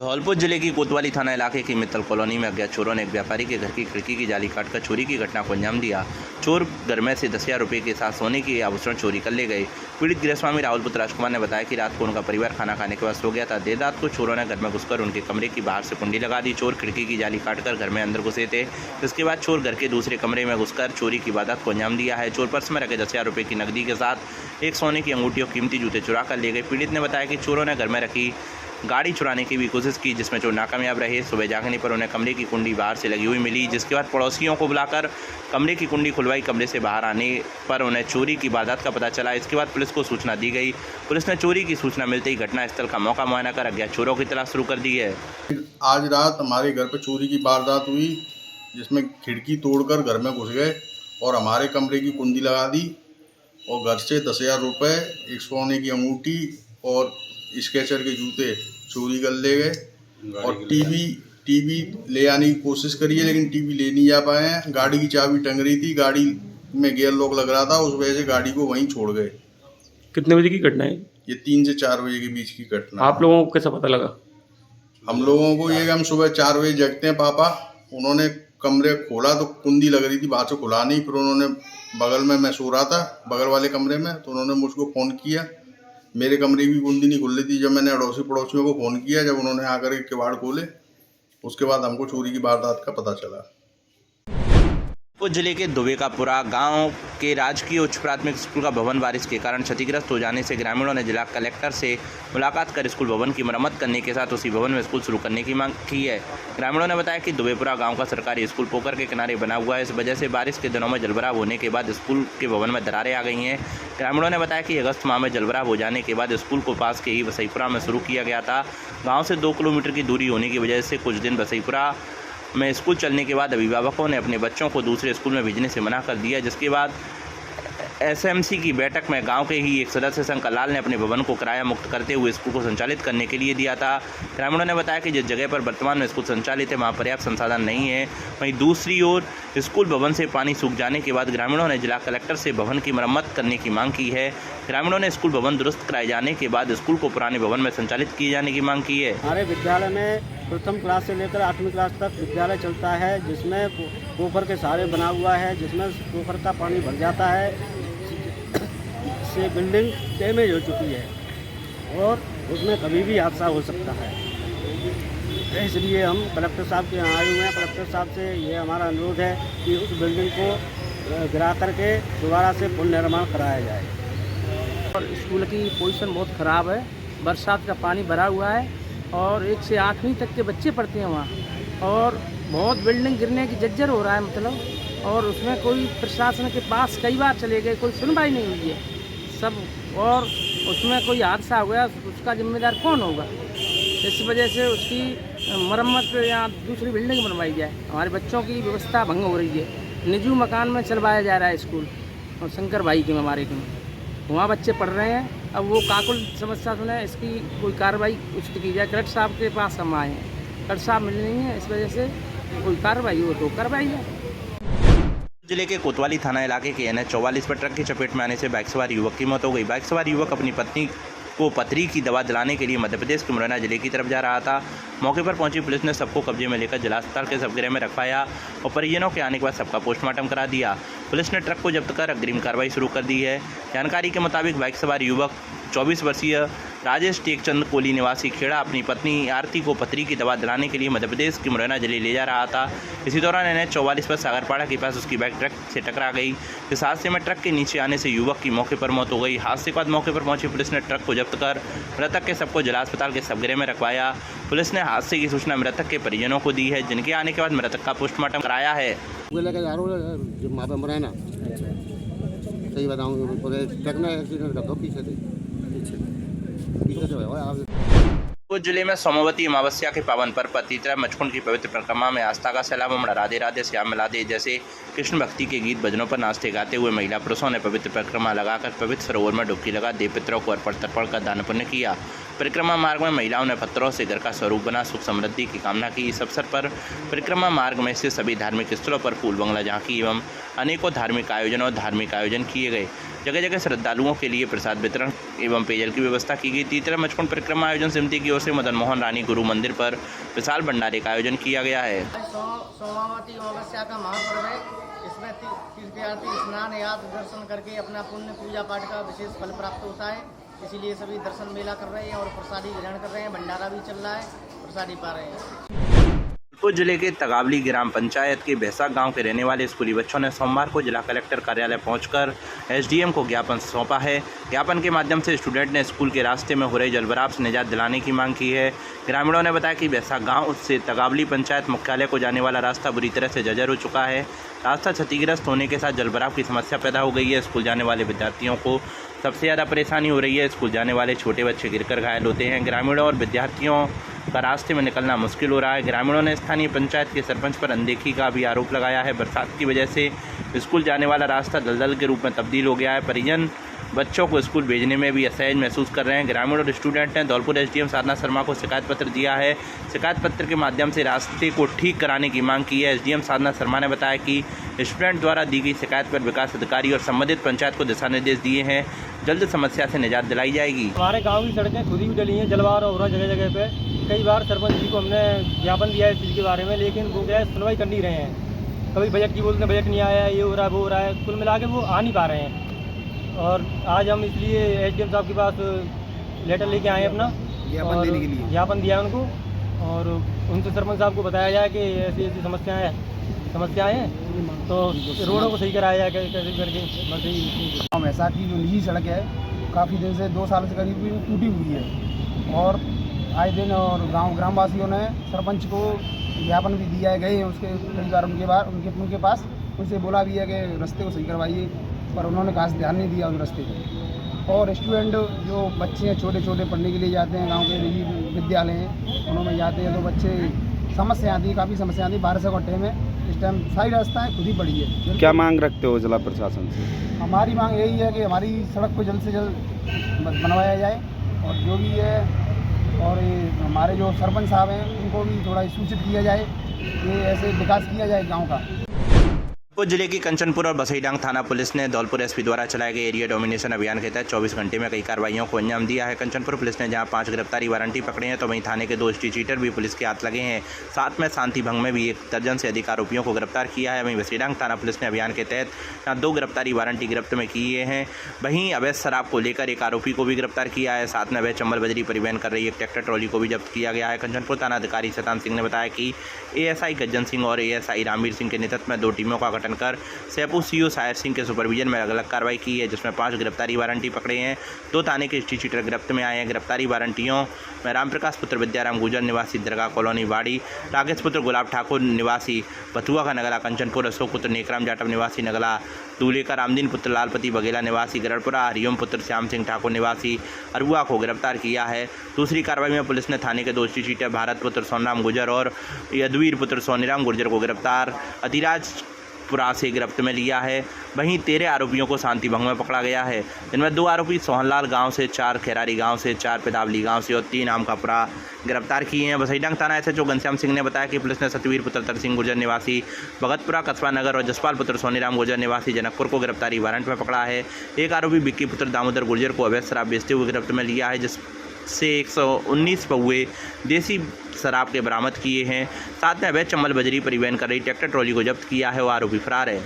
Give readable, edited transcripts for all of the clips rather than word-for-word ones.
धौलपुर जिले की कोतवाली थाना इलाके की मित्तल कॉलोनी में अज्ञात चोरों ने एक व्यापारी के घर की खिड़की की जाली काटकर चोरी की घटना को अंजाम दिया। चोर घर में से 10,000 रुपये के साथ सोने के आभूषण चोरी कर ले गए। पीड़ित गृहस्वामी राहुल पुत्र राजकुमार ने बताया कि रात को उनका परिवार खाना खाने के बाद सो गया था। देर रात को चोरों ने घर में घुसकर उनके कमरे की बाहर से कुंडी लगा दी। चोर खिड़की की जाली काटकर घर में अंदर घुसे थे। इसके बाद चोर घर के दूसरे कमरे में घुसकर चोरी की वारदात को अंजाम दिया है। चोर पर्स में रखे 10,000 रुपये की नकदी के साथ एक सोने की अंगूठी और कीमती जूते चुरा कर ले गए। पीड़ित ने बताया कि चोरों ने घर में रखी गाड़ी चुराने की भी कोशिश की, जिसमें चोर नाकामयाब रहे। सुबह जागने पर उन्हें कमरे की कुंडी बाहर से लगी हुई मिली, जिसके बाद पड़ोसियों को बुलाकर कमरे की कुंडी खुलवाई। कमरे से बाहर आने पर उन्हें चोरी की वारदात का पता चला। इसके बाद पुलिस को सूचना दी गई। पुलिस ने चोरी की सूचना मिलते ही घटनास्थल का मौका मुआयना कर अज्ञात चोरों की तलाश शुरू कर दी है। आज रात हमारे घर पर चोरी की वारदात हुई, जिसमें खिड़की तोड़कर घर में घुस गए और हमारे कमरे की कुंडी लगा दी और घर से 10,000 रुपये, एक सोने की अंगूठी और स्केचर के जूते चोरी कर ले गए। और टीवी ले आने की कोशिश करी है, लेकिन टीवी ले नहीं जा पाए हैं। गाड़ी की चाबी टंग रही थी, गाड़ी में गियर लॉक लग रहा था, उस वजह से गाड़ी को वहीं छोड़ गए। कितने बजे की घटना है? ये 3 से 4 बजे के बीच की घटना। आप लोगों को कैसा पता लगा? हम लोगों को ये कि हम सुबह 4 बजे जगते हैं पापा, उन्होंने कमरे खोला तो कुंडी लग रही थी, बाहर से खुला नहीं। फिर उन्होंने बगल में, मैं सो रहा था बगल वाले कमरे में, तो उन्होंने मुझको फ़ोन किया। मेरे कमरे की कुंडी नहीं खुल रही थी। जब मैंने अड़ोसी पड़ोसियों को फ़ोन किया, जब उन्होंने आकर के किवाड़ खोले, उसके बाद हमको चोरी की वारदात का पता चला। धौलपुर जिले के दुबेकापुरा गांव के राजकीय उच्च प्राथमिक स्कूल का भवन बारिश के कारण क्षतिग्रस्त हो जाने से ग्रामीणों ने जिला कलेक्टर से मुलाकात कर स्कूल भवन की मरम्मत करने के साथ उसी भवन में स्कूल शुरू करने की मांग की है। ग्रामीणों ने बताया कि दुबेपुरा गांव का सरकारी स्कूल पोखर के किनारे बना हुआ है। इस वजह से बारिश के दिनों में जलभराव होने के बाद स्कूल के भवन में दरारें आ गई हैं। ग्रामीणों ने बताया कि अगस्त माह में जलभराव हो जाने के बाद स्कूल को पास के ही वसईपुरा में शुरू किया गया था। गाँव से 2 किलोमीटर की दूरी होने की वजह से कुछ दिन वसईपुरा में स्कूल चलने के बाद अभिभावकों ने अपने बच्चों को दूसरे स्कूल में भेजने से मना कर दिया, जिसके बाद एसएमसी की बैठक में गांव के ही एक सदस्य शंकर लाल ने अपने भवन को किराया मुक्त करते हुए स्कूल को संचालित करने के लिए दिया था। ग्रामीणों ने बताया कि जिस जगह पर वर्तमान में स्कूल संचालित है वहां पर्याप्त संसाधन नहीं है। वहीं दूसरी ओर स्कूल भवन से पानी सूख जाने के बाद ग्रामीणों ने जिला कलेक्टर से भवन की मरम्मत करने की मांग की है। ग्रामीणों ने स्कूल भवन दुरुस्त कराए जाने के बाद स्कूल को पुराने भवन में संचालित किए जाने की मांग की है। हमारे विद्यालय में प्रथम क्लास से लेकर 8वीं क्लास तक विद्यालय चलता है, जिसमें पोखर के सहारे बना हुआ है, जिसमें पोखर का पानी भर जाता है। से बिल्डिंग डैमेज हो चुकी है और उसमें कभी भी हादसा हो सकता है। इसलिए हम कलेक्टर साहब के यहाँ आए हुए हैं। कलेक्टर साहब से ये हमारा अनुरोध है कि उस बिल्डिंग को गिरा करके दोबारा से पुनर्निर्माण कराया जाए। और स्कूल की पोजीशन बहुत ख़राब है, बरसात का पानी भरा हुआ है और 1 से 8वीं तक के बच्चे पढ़ते हैं वहाँ, और बहुत बिल्डिंग गिरने की जर्जर हो रहा है मतलब। और उसमें कोई प्रशासन के पास कई बार चले गए, कोई सुनवाई नहीं हुई है सब, और उसमें कोई हादसा हो गया उसका जिम्मेदार कौन होगा? इस वजह से उसकी मरम्मत या दूसरी बिल्डिंग बनवाई जाए। हमारे बच्चों की व्यवस्था भंग हो रही है। निजी मकान में चलवाया जा रहा है स्कूल, और शंकर भाई के हमारे के वहाँ बच्चे पढ़ रहे हैं। अब वो काकुल समस्या सुने, इसकी कोई कार्रवाई उचित की जाए। कलेक्टर साहब के पास हम आए हैं, कलेक्टर साहब मिल नहीं है, इस वजह से कोई कार्रवाई हो तो कार्रवाई है। जिले के कोतवाली थाना इलाके के NH 44 पर ट्रक की चपेट में आने से बाइक सवार युवक की मौत हो गई। बाइक सवार युवक अपनी पत्नी को पथरी की दवा दिलाने के लिए मध्य प्रदेश के मुरैना जिले की तरफ जा रहा था। मौके पर पहुंची पुलिस ने सबको कब्जे में लेकर जिला अस्पताल के शवगृह में रखवाया और परिजनों के आने के बाद सबका पोस्टमार्टम करा दिया। पुलिस ने ट्रक को जब्त कर अग्रिम कार्रवाई शुरू कर दी है। जानकारी के मुताबिक बाइक सवार युवक 24 वर्षीय राजेश टेकचंद कोली निवासी खेड़ा अपनी पत्नी आरती को पथरी की दवा दिलाने के लिए मध्य प्रदेश के मुरैना जिले ले जा रहा था। इसी दौरान NH 44 पर सागरपाड़ा के पास उसकी बाइक ट्रक से टकरा गई। इस हादसे में ट्रक के नीचे आने से युवक की मौके पर मौत हो गई। हादसे के बाद मौके पर पहुंची पुलिस ने ट्रक को जब्त कर मृतक के सबको जिला अस्पताल के शवगृह में रखवाया। पुलिस ने हादसे की सूचना मृतक के परिजनों को दी है, जिनके आने के बाद मृतक का पोस्टमार्टम कराया है। सही बताऊँ, ट्रक ने एक्सीडेंट कर दो पीछे से धौलपुर जिले में सोमवती अमावस्या के पावन पर्व पर तीतरा मचकुंड की पवित्र परिक्रमा में आस्था का सैलाब उमड़ा। राधे राधे श्याम मिलादे जैसे कृष्ण भक्ति के गीत भजनों पर नाचते गाते हुए महिला पुरुषों ने पवित्र परिक्रमा लगाकर पवित्र सरोवर में डुबकी लगा देव पितरों को अर्पण तर्पण कर दान पुण्य किया। परिक्रमा मार्ग में महिलाओं ने पत्थरों से घर का स्वरूप बना सुख समृद्धि की कामना की। इस अवसर पर परिक्रमा मार्ग में स्थित सभी धार्मिक स्थलों पर फूल बंगला झांकी एवं अनेकों धार्मिक आयोजन किए गए। जगह जगह श्रद्धालुओं के लिए प्रसाद वितरण एवं पेयजल की व्यवस्था की गई। तीतरा मचकुंड परिक्रमा आयोजन समिति की ओर ओर से मदन मोहन रानी गुरु मंदिर पर विशाल भंडारे का आयोजन किया गया है। सोमावती अमावस्या का महापर्व है। इसमें तीर्थयात्री स्नान याद दर्शन करके अपना पुण्य पूजा पाठ का विशेष फल प्राप्त होता है। इसीलिए सभी दर्शन मेला कर रहे हैं और प्रसादी ग्रहण कर रहे हैं। भंडारा भी चल रहा है, प्रसादी पा रहे हैं। जबलपुर जिले के तगावली ग्राम पंचायत के बैसाख गांव के रहने वाले स्कूली बच्चों ने सोमवार को जिला कलेक्टर कार्यालय पहुंचकर एसडीएम को ज्ञापन सौंपा है। ज्ञापन के माध्यम से स्टूडेंट ने स्कूल के रास्ते में हो रहे जलभराव से निजात दिलाने की मांग की है। ग्रामीणों ने बताया कि बैसाख गांव से तगावली पंचायत मुख्यालय को जाने वाला रास्ता बुरी तरह से जर्जर हो चुका है। रास्ता क्षतिग्रस्त होने के साथ जलभराव की समस्या पैदा हो गई है। स्कूल जाने वाले विद्यार्थियों को सबसे ज़्यादा परेशानी हो रही है। स्कूल जाने वाले छोटे बच्चे गिरकर घायल होते हैं। ग्रामीणों और विद्यार्थियों का रास्ते में निकलना मुश्किल हो रहा है। ग्रामीणों ने स्थानीय पंचायत के सरपंच पर अनदेखी का भी आरोप लगाया है। बरसात की वजह से स्कूल जाने वाला रास्ता दलदल के रूप में तब्दील हो गया है। परिजन बच्चों को स्कूल भेजने में भी असहज महसूस कर रहे हैं। ग्रामीण और स्टूडेंट ने धौलपुर एसडीएम साधना शर्मा को शिकायत पत्र दिया है। शिकायत पत्र के माध्यम से रास्ते को ठीक कराने की मांग की है। एसडीएम साधना शर्मा ने बताया कि स्टूडेंट द्वारा दी गई शिकायत पर विकास अधिकारी और संबंधित पंचायत को दिशा निर्देश दिए हैं। जल्द समस्या से निजात दिलाई जाएगी। हमारे गांव की सड़कें खुद ही डली हैं, जलवार हो रहा है जगह जगह पे। कई बार सरपंच जी को हमने ज्ञापन दिया है इस चीज़ के बारे में, लेकिन वो क्या है सुनवाई कर नहीं रहे हैं। कभी बजट की बोलते हैं बजट नहीं आया, ये हो रहा है वो हो रहा है, कुल मिला के वो आ नहीं पा रहे हैं। और आज हम इसलिए एसडीएम साहब के पास लेटर लेके आए हैं अपना ज्ञापन देने के लिए। ज्ञापन दिया है उनको और उनसे सरपंच साहब को बताया जाए कि ऐसी ऐसी समस्याएं हैं तो रोडों को सही कराया जाए कैसे करके। वैसा की जो निजी सड़क है काफ़ी दिन से 2 साल से करीब टूटी हुई है और आए दिन और ग्रामवासियों ने सरपंच को ज्ञापन भी दिया है। गए हैं उसके कई बार उनके पास, उनसे बोला भी है कि रास्ते को सही करवाइए, पर उन्होंने खास ध्यान नहीं दिया उस रास्ते को। और स्टूडेंट जो बच्चे हैं छोटे छोटे पढ़ने के लिए जाते हैं, गांव के निजी विद्यालय हैं उन्होंने जाते हैं तो बच्चे समस्या आती है, काफ़ी समस्या आती है। बारिश का घंटे में इस टाइम सारी रास्ताएँ खुद ही पड़ी है। क्या मांग रखते हो जिला प्रशासन से? हमारी मांग यही है कि हमारी सड़क को जल्द से जल्द बनवाया जाए और जो भी है और ये हमारे जो सरपंच साहब हैं उनको भी थोड़ा सूचित किया जाए कि ऐसे विकास किया जाए गांव का। जबलपुर जिले की कंचनपुर और बसईडांग थाना पुलिस ने धौलपुर एसपी द्वारा चलाए गए एरिया डोमिनेशन अभियान के तहत 24 घंटे में कई कार्रवाइयों को अंजाम दिया है। कंचनपुर पुलिस ने जहां 5 गिरफ्तारी वारंटी पकड़े हैं तो वहीं थाने के 2 स्ट्रीट चीटर भी पुलिस के हाथ लगे हैं। साथ में शांति भंग में भी 1 दर्जन से अधिक आरोपियों को गिरफ्तार किया है। वहीं बसईडांग थाना पुलिस ने अभियान के तहत जहां 2 गिरफ्तारी वारंटी गिरफ्त में किए हैं, वहीं अवैध शराब को लेकर 1 आरोपी को भी गिरफ्तार किया है। साथ में अवैध चंबल बजरी परिवहन कर रही एक ट्रैक्टर ट्रॉली को भी जब्त किया गया है। कंचनपुर थाना अधिकारी शतान सिंह ने बताया कि एएसआई गज्जन सिंह और एएसआई रामवीर सिंह के नेतृत्व में 2 टीमों का गठन कर सीओ सायर सिंह के सुपरविजन में अलग अलग कार्रवाई की है, जिसमें 5 गिरफ्तारी वारंटी पकड़े हैं। 2 थाने के स्ट्रीट चीटर गिरफ्त में आए हैं। गिरफ्तारी वारंटियों में रामप्रकाश पुत्र विद्याराम गुजर निवासी दरगाह कॉलोनी वाड़ी, राकेश पुत्र गुलाब ठाकुर निवासी बथुआ का नगला कंचनपुर, अशोक पुत्र नेकराम जाटव निवासी नगला दूल्हे का, रामदीन पुत्र लालपति बघेला निवासी गरड़पुरा, हरिओम पुत्र श्याम सिंह ठाकुर निवासी अरुआ को गिरफ्तार किया है। दूसरी कार्रवाई में पुलिस ने थाने के 2 स्ट्रीट चीटर भारत पुत्र सोनराम गुजर और यदुवीर पुत्र सोनीराम गुर्जर को गिरफ्तार अतिराजपुरा से गिरफ्त में लिया है। वहीं 13 आरोपियों को शांति भंग में पकड़ा गया है, जिनमें 2 आरोपी सोहनलाल गांव से, 4 खेरारी गांव से, 4 पिदावली गांव से और 3 आमकापुरा गिरफ्तार किए हैं। बसईडांग थाना एसएचओ घनश्याम सिंह ने बताया कि पुलिस ने सतवीर पुत्र तरसिंह गुर्जर निवासी भगतपुरा कस्बा नगर और जसपाल पुत्र सोनीराम गुर्जर निवासी जनकपुर को गिरफ्तारी वारंट में पकड़ा है। 1 आरोपी बिक्की पुत्र दामोदर गुर्जर को अवैध शराब बेचते हुए गिरफ्त में लिया है, जिससे 119 पौवे देसी शराब के बरामद किए हैं। साथ में अवैध चंबल बजरी परिवहन कर रही ट्रैक्टर ट्रॉली को जब्त किया है और आरोपी फरार है।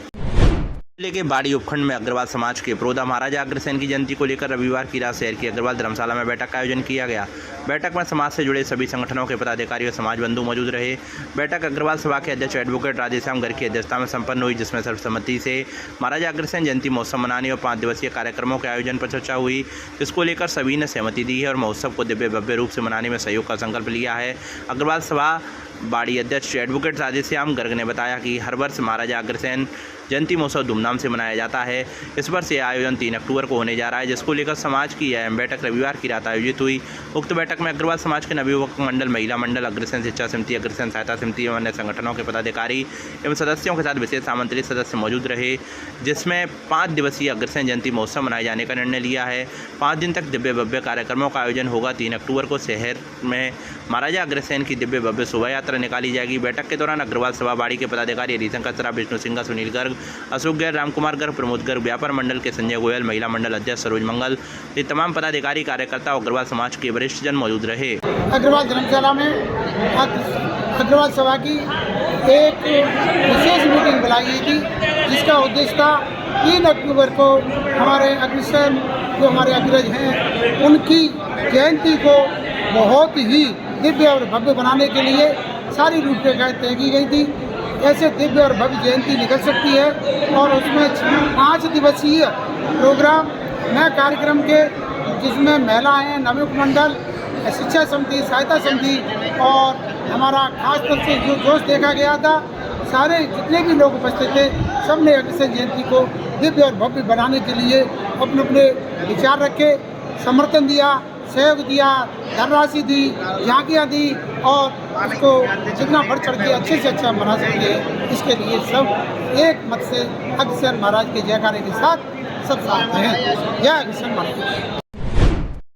जिले के बाड़ी उपखंड में अग्रवाल समाज के प्रोदा महाराजा अग्रसेन की जयंती को लेकर रविवार की रात शहर की अग्रवाल धर्मशाला में बैठक का आयोजन किया गया। बैठक में समाज से जुड़े सभी संगठनों के पदाधिकारी और समाज बंधु मौजूद रहे। बैठक अग्रवाल सभा के अध्यक्ष एडवोकेट राधेश्याम गर्ग की अध्यक्षता में संपन्न हुई, जिसमें सर्वसम्मति से महाराजा अग्रसेन जयंती महोत्सव मनाने और 5 दिवसीय कार्यक्रमों के आयोजन पर चर्चा हुई, जिसको लेकर सभी ने सहमति दी है और महोत्सव को दिव्य भव्य रूप से मनाने में सहयोग का संकल्प लिया है। अग्रवाल सभा बाड़ी अध्यक्ष एडवोकेट राधेश्याम गर्ग ने बताया कि हर वर्ष महाराजा अग्रसेन जयंती महोत्सव धूमधाम से मनाया जाता है। इस वर्ष यह आयोजन 3 अक्टूबर को होने जा रहा है, जिसको लेकर समाज की यह बैठक रविवार की रात आयोजित हुई। उक्त बैठक में अग्रवाल समाज के नवयुवक मंडल, महिला मंडल, अग्रसेन शिक्षा समिति, अग्रसेन सहायता समिति एवं अन्य संगठनों के पदाधिकारी एवं सदस्यों के साथ विशेष आमंत्रित सदस्य मौजूद रहे, जिसमें 5 दिवसीय अग्रसेन जयंती महोत्सव मनाए जाने का निर्णय लिया है। 5 दिन तक दिव्य भव्य कार्यक्रमों का आयोजन होगा। 3 अक्टूबर को शहर में महाराजा अग्रसेन की दिव्य भव्य शोभा यात्रा निकाली जाएगी। बैठक के दौरान अग्रवाल सभा बाड़ी के पदाधिकारी हरिशंकर सरा, विष्णु सिंह, सुनील गर्ग, अशोक गर्ग, रामकुमार गर्ग, प्रमोद गर्ग, व्यापार मंडल के संजय गोयल, महिला मंडल अध्यक्ष सरोज मंगल, ये तमाम पदाधिकारी, कार्यकर्ता और अग्रवाल समाज के वरिष्ठ जन मौजूद रहे। अग्रवाल धर्मशाला में अग्रवाल सभा की एक विशेष मीटिंग बुलाई गई थी, जिसका उद्देश्य था 3 अक्टूबर को हमारे अग्रसेन जो हमारे अग्रज हैं उनकी जयंती को बहुत ही दिव्य और भव्य बनाने के लिए सारी रूपरेखाएं तय की गई थी। ऐसे दिव्य और भव्य जयंती निकल सकती है और उसमें 5 दिवसीय प्रोग्राम नए कार्यक्रम के, जिसमें महिलाएं, नवयुवक मंडल, शिक्षा समिति, सहायता समिति और हमारा खास तौर से जो जोश देखा गया था, सारे जितने भी लोग उपस्थित थे सब ने अग्रसेन जयंती को दिव्य और भव्य बनाने के लिए अपने अपने विचार रखे, समर्थन दिया, सहयोग दिया, धनराशि दी, झांकियाँ दी और उसको जितना बढ़ चढ़ के अच्छे से अच्छा बना सके, इसके लिए सब एक मत से अग्रसेन महाराज के जयकारे के साथ सब साथ हैं। जय अग्रसेन महाराज।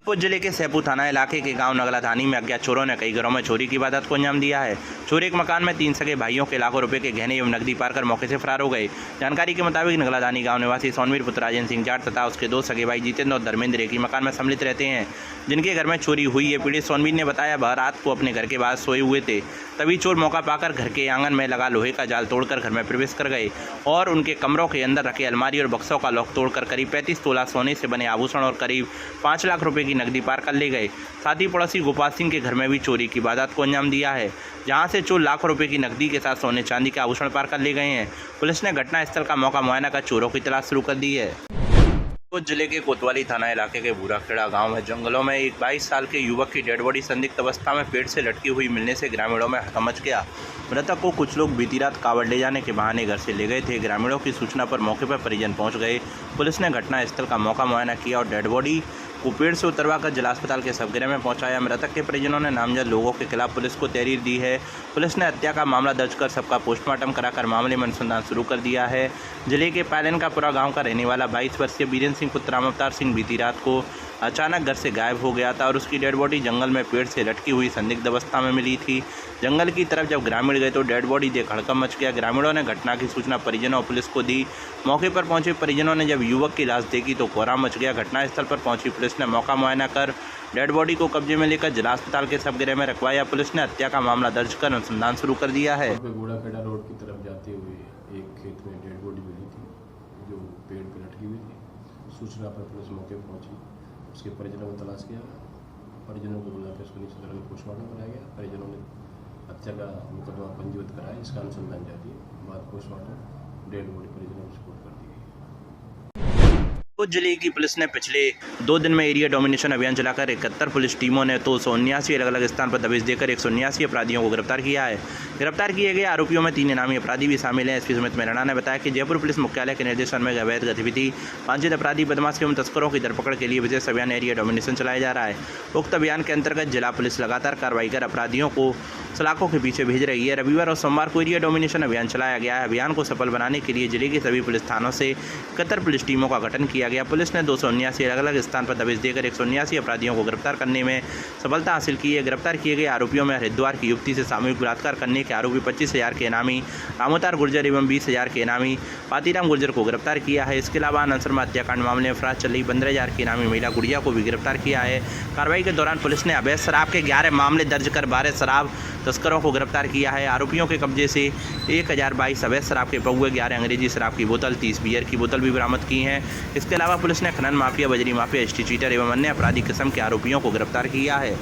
जयपुर जिले के सैपू थाना इलाके के गांव नगला थानी में अज्ञात चोरों ने कई घरों में चोरी की वारदात को अंजाम दिया है। चोर एक मकान में 3 सगे भाइयों के लाखों रुपए के गहने एवं नकदी पार कर मौके से फरार हो गए। जानकारी के मुताबिक नगला थानी गांव निवासी सोनवीर पुत्र राजेंद्र सिंह जाट तथा उसके 2 सगे भाई जितेंद्र और धर्मेंद्र एक ही मकान में सम्मिलित रहते हैं, जिनके घर में चोरी हुई है। पीड़ित सोनवीर ने बताया, वह रात को अपने घर के बाहर सोए हुए थे, तभी चोर मौका पाकर घर के आंगन में लगा लोहे का जाल तोड़कर घर में प्रवेश कर गए और उनके कमरों के अंदर रखे अलमारी और बक्सों का लॉक तोड़कर करीब 35 तोला सोने से बने आभूषण और करीब 5 लाख रुपए की नकदी पार कर ले गए। साथ ही पड़ोसी गोपाल सिंह के घर में भी चोरी की वारदात को अंजाम दिया है, जहां से चोर लाखों रुपए की नकदी के साथ सोने चांदी के आभूषण पार कर ले गए हैं। पुलिस ने घटनास्थल का मौका मुआयना कर चोरों की तलाश शुरू कर दी है। जिले के कोतवाली थाना इलाके के बूढ़ाखेड़ा गांव में जंगलों में एक 22 साल के युवक की डेड बॉडी संदिग्ध अवस्था में पेड़ से लटकी हुई मिलने से ग्रामीणों में हड़कंप मच गया। मृतक को कुछ लोग बीती रात कावड़ ले जाने के बहाने घर से ले गए थे। ग्रामीणों की सूचना पर मौके पर परिजन पहुंच गए। पुलिस ने घटनास्थल का मौका मुआयना किया और डेड बॉडी को पेड़ से उतरवा कर जिला अस्पताल के सबगृह में पहुंचाया। मृतक के परिजनों ने नामजद लोगों के खिलाफ पुलिस को तहरीर दी है। पुलिस ने हत्या का मामला दर्ज कर सबका पोस्टमार्टम कराकर मामले में अनुसंधान शुरू कर दिया है। जिले के पायलन का पुरा गाँव का रहने वाला 22 वर्षीय बीरेंद्र सिंह पुत्र रामावतार सिंह बीती रात को अचानक घर से गायब हो गया था और उसकी डेड बॉडी जंगल में पेड़ से लटकी हुई संदिग्ध अवस्था में मिली थी। जंगल की तरफ जब ग्रामीण गए तो डेड बॉडी देख हड़कंप मच गया। ग्रामीणों ने घटना की सूचना परिजनों और पुलिस को दी। मौके पर पहुंचे परिजनों ने जब युवक की लाश देखी तो कोहराम मच गया। घटनास्थल पर पहुंची पुलिस ने मौका मुआयना कर डेड बॉडी को कब्जे में लेकर जिला अस्पताल के सबगृह में रखवाया। पुलिस ने हत्या का मामला दर्ज कर अनुसंधान शुरू कर दिया है। बूढ़ाखेड़ा रोड की तरफ जाते हुए एक खेत में डेड बॉडी मिली थी जो पेड़ पर लटकी हुई थी। सूचना पर पुलिस मौके पर पहुंची, उसके परिजनों को तलाश किया, परिजनों को बुलाकर उसको नीचे सदर में पोस्टमार्टम कराया गया। परिजनों ने हत्या का मुकदमा पंजीबद्ध कराया, इसका अनुसंधान जारी है। बाद पोस्टमार्टम डेड बॉडी परिजनों को सपोर्ट कर दी गई। जिले की पुलिस ने पिछले 2 दिन में एरिया डोमिनेशन अभियान चलाकर 71 पुलिस टीमों ने 279 अलग अलग स्थान पर दबिश देकर 179 अपराधियों को गिरफ्तार किया है। गिरफ्तार किए गए आरोपियों में 3 इनामी अपराधी भी शामिल हैं। एसपी सुमित मेहरा ने बताया कि जयपुर पुलिस मुख्यालय के निर्देशन में अवैध गतिविधि, वांछित अपराधी, बदमाश एवं तस्करों की धरपकड़ के लिए विशेष अभियान एरिया डोमिनेशन चलाया जा रहा है। उक्त अभियान के अंतर्गत जिला पुलिस लगातार कार्रवाई कर अपराधियों को सलाखों के पीछे भेज रही है। रविवार और सोमवार को एरिया डोमिनेशन अभियान चलाया गया है। अभियान को सफल बनाने के लिए जिले के सभी पुलिस थानों से 71 पुलिस टीमों का गठन किया गया। पुलिस ने 279 अलग अलग स्थान पर दबिश देकर 179 अपराधियों को गिरफ्तार करने में सफलता हासिल की है। गिरफ्तार किए गए आरोपियों में हरिद्वार की युवती से सामूहिक बलात्कार करने के आरोपी 25,000 के इनामी रामोतार गुर्जर एवं 20,000 के इनामी पातीराम गुर्जर को गिरफ्तार किया है। इसके अलावा नंसरमा हत्याकांड मामले में फरार चल रही 15,000 की इनामी महिला गुड़िया को भी गिरफ्तार किया है। कार्रवाई के दौरान पुलिस ने अवैध शराब के 11 मामले दर्ज कर 12 शराब तस्करों को गिरफ्तार किया है। आरोपियों के कब्जे से 1022 अवैध शराब के पौवे, 11 अंग्रेजी शराब की बोतल, 30 बियर की बोतल भी बरामद की हैं। इसके अलावा पुलिस ने खनन माफिया, बजरी माफिया, स्ट्रीट चीटर एवं अन्य आपराधिक किस्म के आरोपियों को गिरफ्तार किया है।